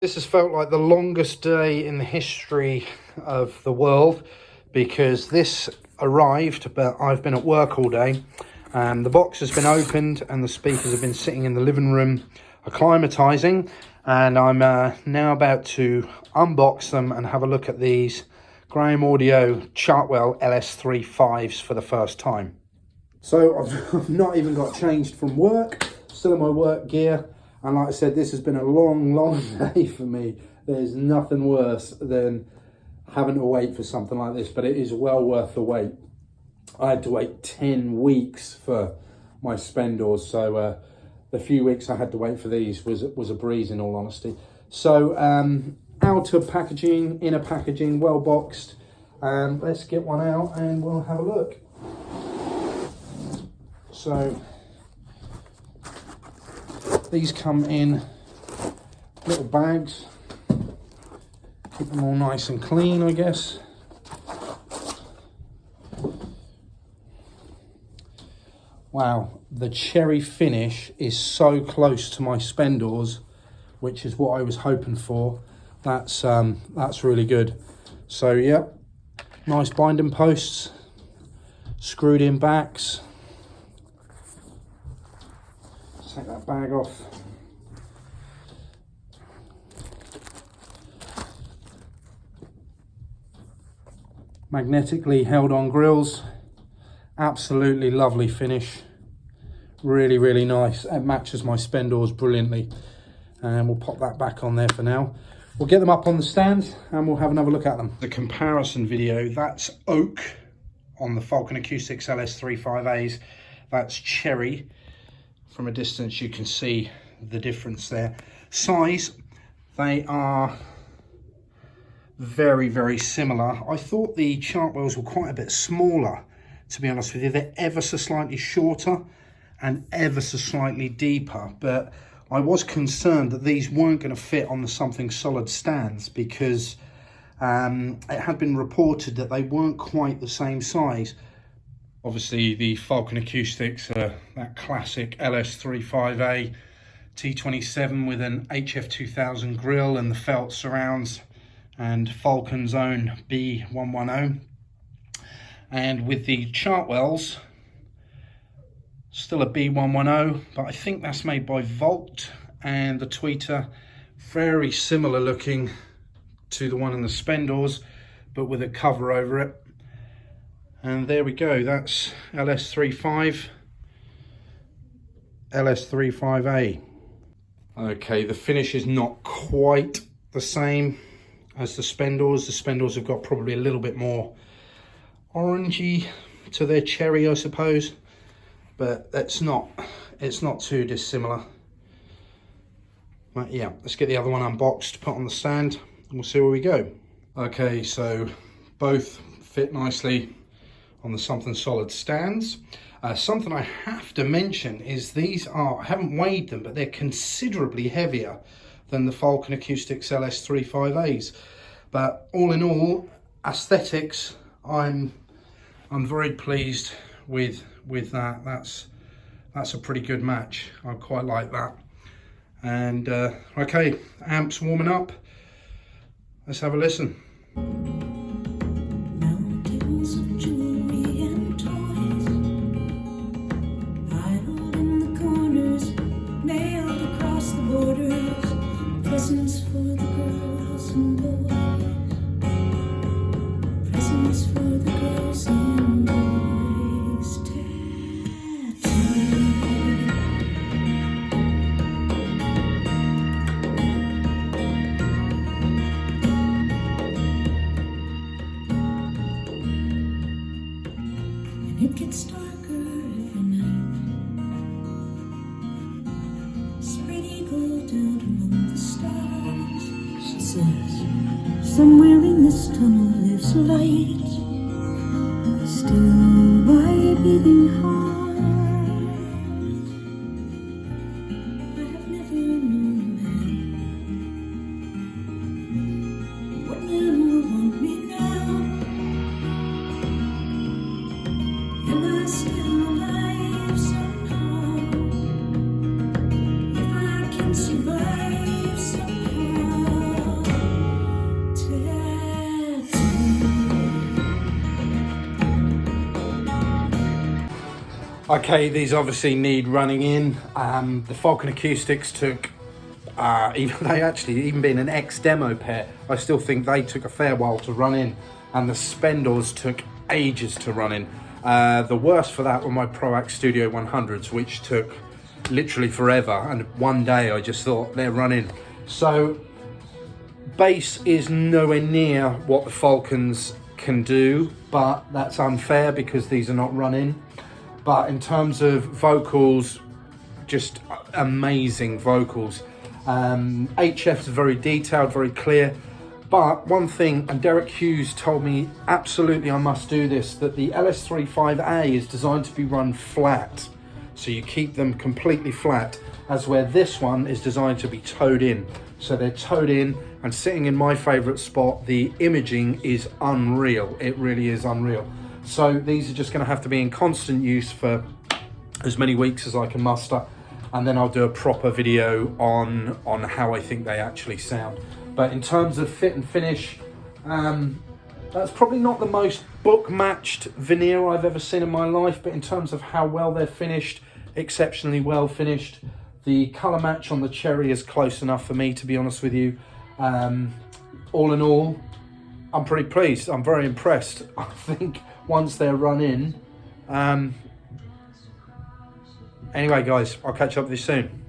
This has felt like the longest day in the history of the world because this arrived, but I've been at work all day. The box has been opened and the speakers have been sitting in the living room acclimatizing, and I'm now about to unbox them and have a look at these Graham Audio Chartwell LS3 5s for the first time. So I've not even got changed from work, still in my work gear. And like I said, this has been a long day for me. There's nothing worse than having to wait for something like this, but it is well worth the wait. I had to wait 10 weeks for my Spendors, so the few weeks I had to wait for these was a breeze, in all honesty. So outer packaging, inner packaging, well boxed. Let's get one out and we'll have a look. So these come in little bags, keep them all nice and clean, I guess. Wow, the cherry finish is so close to my Spendors, which is what I was hoping for. That's really good. So yeah, nice binding posts, screwed in backs. Take that bag off. Magnetically held on grills. Absolutely lovely finish. Really nice. It matches my Spendors brilliantly. And we'll pop that back on there for now. We'll get them up on the stand and we'll have another look at them. The comparison video, that's oak on the Falcon Acoustics LS3 5As. That's cherry. From a distance you can see the difference there. Size, they are very similar. I thought the Chartwells were quite a bit smaller, to be honest with you. They're ever so slightly shorter and ever so slightly deeper, but I was concerned that these weren't going to fit on the Something Solid stands because it had been reported that they weren't quite the same size. Obviously the Falcon Acoustics, that classic LS3 5A T27 with an HF2000 grill and the felt surrounds, and Falcon's own B110. And with the Chartwells, still a B110, but I think that's made by Volt, and the tweeter very similar looking to the one in the Spendors, but with a cover over it. And there we go, that's LS3 5, LS3 5A. Okay, the finish is not quite the same as the Spendors. The Spendors have got probably a little bit more orangey to their cherry, I suppose, but it's not too dissimilar. But yeah, let's get the other one unboxed, put on the stand, and we'll see where we go. Okay, so both fit nicely on the Something Solid stands. Something I have to mention is these are, I haven't weighed them, but they're considerably heavier than the Falcon Acoustics LS3 5As. But all in all, aesthetics, I'm very pleased with that. That's a pretty good match. I quite like that. And okay, amps warming up. Let's have a listen. Presents for the girls and boys. Presents for the girls and boys. And it gets darker every night. Spread eagle down among the stars. She says, somewhere in this tunnel lives a light, still by beating heart. I have never known a man. What man will want me now? Am I still alive somehow? If I can survive somehow. Okay, these obviously need running in. The Falcon Acoustics took, even being an ex-demo pair, I still think they took a fair while to run in, and the Spendors took ages to run in. The worst for that were my ProAct Studio 100s, which took literally forever, and one day I just thought they're running. So bass is nowhere near what the Falcons can do, but that's unfair because these are not running. But in terms of vocals, just amazing vocals. HF is very detailed, very clear. But one thing, and Derek Hughes told me absolutely I must do this, that the LS3 5A is designed to be run flat. So you keep them completely flat, as where this one is designed to be towed in. So they're towed in and sitting in my favorite spot. The imaging is unreal. It really is unreal. So these are just going to have to be in constant use for as many weeks as I can muster, and then I'll do a proper video on how I think they actually sound. But in terms of fit and finish, that's probably not the most book matched veneer I've ever seen in my life, but in terms of how well they're finished, exceptionally well finished. The colour match on the cherry is close enough for me, to be honest with you. All in all, I'm pretty pleased. I'm very impressed. I think once they're run in. Anyway, guys, I'll catch up with you soon.